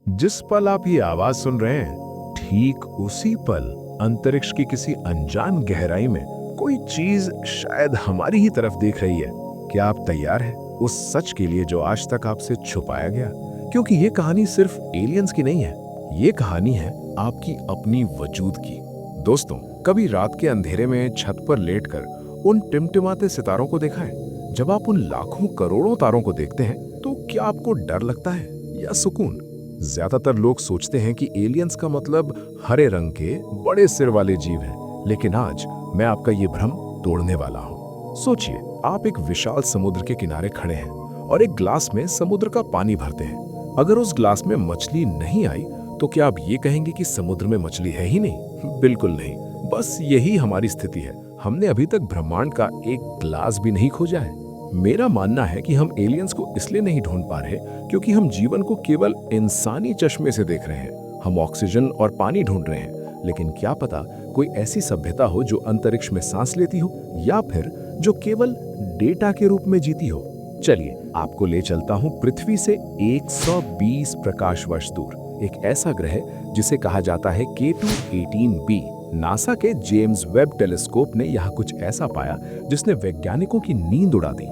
जिस पल आप ये आवाज सुन रहे हैं, ठीक उसी पल अंतरिक्ष की किसी अनजान गहराई में कोई चीज शायद हमारी ही तरफ देख रही है। क्या आप तैयार हैं उस सच के लिए जो आज तक आपसे छुपाया गया? क्योंकि ये कहानी सिर्फ एलियंस की नहीं है, ये कहानी है आपकी अपनी वजूद की। दोस्तों, कभी रात के अंधेरे में छत पर लेटकर उन टिमटिमाते सितारों को देखा है? जब आप उन लाखों करोड़ों तारों को देखते हैं तो क्या आपको डर लगता है या सुकून? ज्यादातर लोग सोचते हैं कि एलियंस का मतलब हरे रंग के बड़े सिर वाले जीव हैं, लेकिन आज मैं आपका ये भ्रम तोड़ने वाला हूँ। सोचिए, आप एक विशाल समुद्र के किनारे खड़े हैं और एक ग्लास में समुद्र का पानी भरते हैं। अगर उस ग्लास में मछली नहीं आई तो क्या आप ये कहेंगे कि समुद्र में मछली है ही नहीं? बिल्कुल नहीं। बस यही हमारी स्थिति है। हमने अभी तक ब्रह्मांड का एक ग्लास भी नहीं खोजा है। मेरा मानना है कि हम एलियंस को इसलिए नहीं ढूंढ पा रहे क्योंकि हम जीवन को केवल इंसानी चश्मे से देख रहे हैं। हम ऑक्सीजन और पानी ढूंढ रहे हैं, लेकिन क्या पता कोई ऐसी सभ्यता हो जो अंतरिक्ष में सांस लेती हो, या फिर जो केवल डेटा के रूप में जीती हो। चलिए, आपको ले चलता हूं पृथ्वी से 120 प्रकाश वर्ष दूर, एक ऐसा ग्रह जिसे कहा जाता है K2-18b। नासा के जेम्स वेब टेलीस्कोप ने यहाँ कुछ ऐसा पाया जिसने वैज्ञानिकों की नींद उड़ा दी।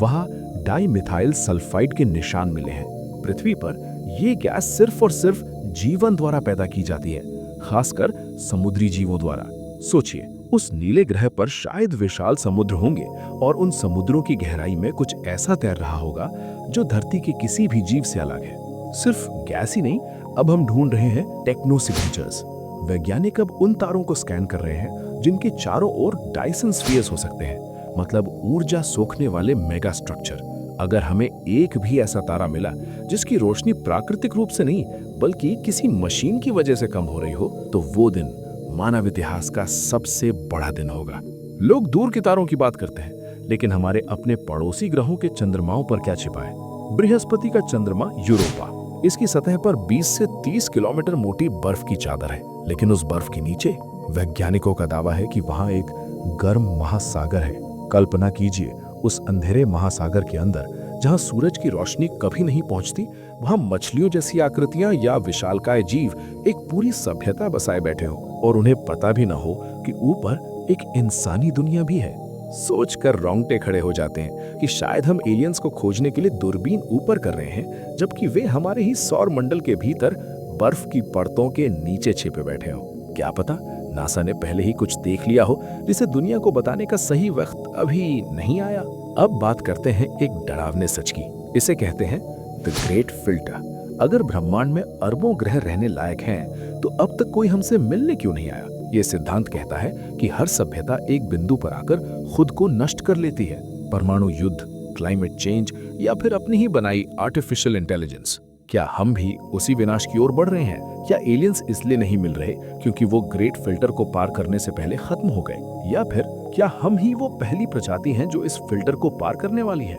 वहाँ डाइमिथाइल सल्फाइड के निशान मिले हैं। पृथ्वी पर यह गैस सिर्फ और सिर्फ जीवन द्वारा पैदा की जाती है, खासकर समुद्री जीवों द्वारा। सोचिए, उस नीले ग्रह पर शायद विशाल समुद्र होंगे और उन समुद्रों की गहराई में कुछ ऐसा तैर रहा होगा जो धरती के किसी भी जीव से अलग है। सिर्फ गैस ही नहीं, अब हम ढूंढ रहे हैं टेक्नो सिग्नेचर्स। वैज्ञानिक अब उन तारों को स्कैन कर रहे हैं जिनके चारों ओर डायसन स्फीयर्स हो सकते हैं, मतलब ऊर्जा सोखने वाले मेगा स्ट्रक्चर। अगर हमें एक भी ऐसा तारा मिला जिसकी रोशनी प्राकृतिक रूप से नहीं बल्कि किसी मशीन की वजह से कम हो रही हो, तो वो दिन मानव इतिहास का सबसे बड़ा दिन होगा। लोग दूर के तारों की बात करते हैं, लेकिन हमारे अपने पड़ोसी ग्रहों के चंद्रमाओं पर क्या छिपा है? बृहस्पति का चंद्रमा यूरोपा, इसकी सतह पर 20 से 30 किलोमीटर मोटी बर्फ की चादर है, लेकिन उस बर्फ के नीचे वैज्ञानिकों का दावा है कि वहां एक गर्म महासागर है। कल्पना कीजिए, उस अंधेरे महासागर के अंदर जहां सूरज की रोशनी कभी नहीं पहुंचती, वहां मछलियों जैसी आकृतियां या विशालकाय जीव एक पूरी सभ्यता बसाए बैठे हो और उन्हें पता भी न हो कि ऊपर एक इंसानी दुनिया भी है। सोचकर रोंगटे खड़े हो जाते हैं कि शायद हम एलियंस को खोजने के लिए दूरबीन ऊपर कर रहे हैं, जबकि वे हमारे ही सौर मंडल के भीतर बर्फ की परतों के नीचे छिपे बैठे हो। क्या पता नासा ने पहले ही कुछ देख लिया हो जिसे दुनिया को बताने का सही वक्त अभी नहीं आया। अब बात करते हैं एक डरावने सच की। इसे कहते हैं द ग्रेट फिल्टर। अगर ब्रह्मांड में अरबों ग्रह रहने लायक हैं, तो अब तक कोई हमसे मिलने क्यों नहीं आया? ये सिद्धांत कहता है कि हर सभ्यता एक बिंदु पर आकर खुद को नष्ट कर लेती है। परमाणु युद्ध, क्लाइमेट चेंज या फिर अपनी ही बनाई आर्टिफिशियल इंटेलिजेंस। क्या हम भी उसी विनाश की ओर बढ़ रहे हैं? क्या एलियंस इसलिए नहीं मिल रहे क्योंकि वो ग्रेट फिल्टर को पार करने से पहले खत्म हो गए? या फिर क्या हम ही वो पहली प्रजाति हैं जो इस फिल्टर को पार करने वाली है?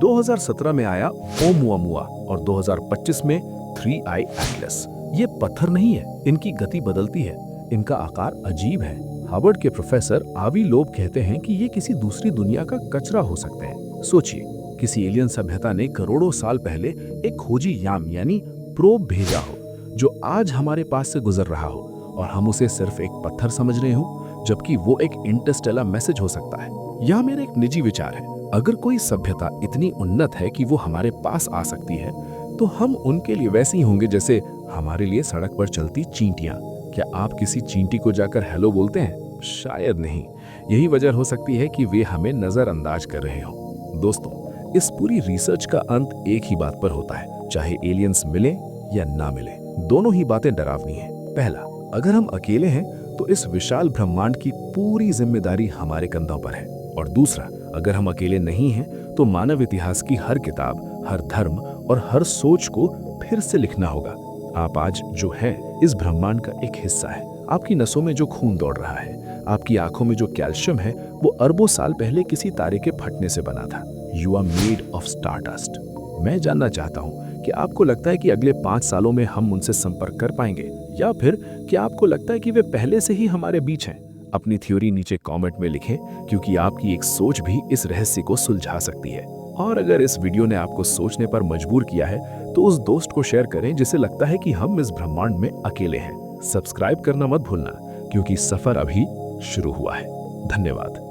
2017 में आया ओमुआमुआ और 2025 में 3i एटलस। ये पत्थर नहीं है, इनकी गति बदलती है, इनका आकार अजीब है। हार्वर्ड के प्रोफेसर आवी लोब कहते हैं कि ये किसी दूसरी दुनिया का कचरा हो सकते हैं। सोचिए, किसी एलियन सभ्यता ने करोड़ों साल पहले एक खोजी याम यानी प्रोब भेजा हो जो आज हमारे पास से गुजर रहा हो, और हम उसे सिर्फ एक पत्थर समझ रहे हो, जबकि वो एक इंटरस्टेलर मैसेज हो सकता है। यह मेरा एक निजी विचार है। अगर कोई सभ्यता इतनी उन्नत है कि वो हमारे पास आ सकती है, तो हम उनके लिए वैसे ही होंगे जैसे हमारे लिए सड़क पर चलती चींटियां। क्या आप किसी चींटी को जाकर हेलो बोलते हैं? शायद नहीं। यही वजह हो सकती है कि वे हमें नजरअंदाज कर रहे हो। दोस्तों, इस पूरी रिसर्च का अंत एक ही बात पर होता है, चाहे एलियंस मिले या ना मिले, दोनों ही बातें डरावनी हैं। पहला, अगर हम अकेले हैं तो इस विशाल ब्रह्मांड की पूरी जिम्मेदारी हमारे कंधों पर है, और दूसरा, अगर हम अकेले नहीं हैं तो मानव इतिहास की हर किताब, हर धर्म और हर सोच को फिर से लिखना होगा। आप आज जो हैं इस ब्रह्मांड का एक हिस्सा है। आपकी नसों में जो खून दौड़ रहा है, आपकी आंखों में जो कैल्शियम है, वो अरबों साल पहले किसी तारे के फटने से बना था। You are made of stardust. मैं जानना चाहता हूँ कि आपको लगता है कि अगले 5 सालों में हम उनसे संपर्क कर पाएंगे, या फिर क्या आपको लगता है कि वे पहले से ही हमारे बीच हैं? अपनी थ्योरी नीचे कमेंट में लिखें, क्योंकि आपकी एक सोच भी इस रहस्य को सुलझा सकती है। और अगर इस वीडियो ने आपको सोचने पर मजबूर किया है तो उस दोस्त को शेयर करें जिसे लगता है कि हम इस ब्रह्मांड में अकेले हैं। सब्सक्राइब करना मत भूलना, क्योंकि सफर अभी शुरू हुआ है। धन्यवाद।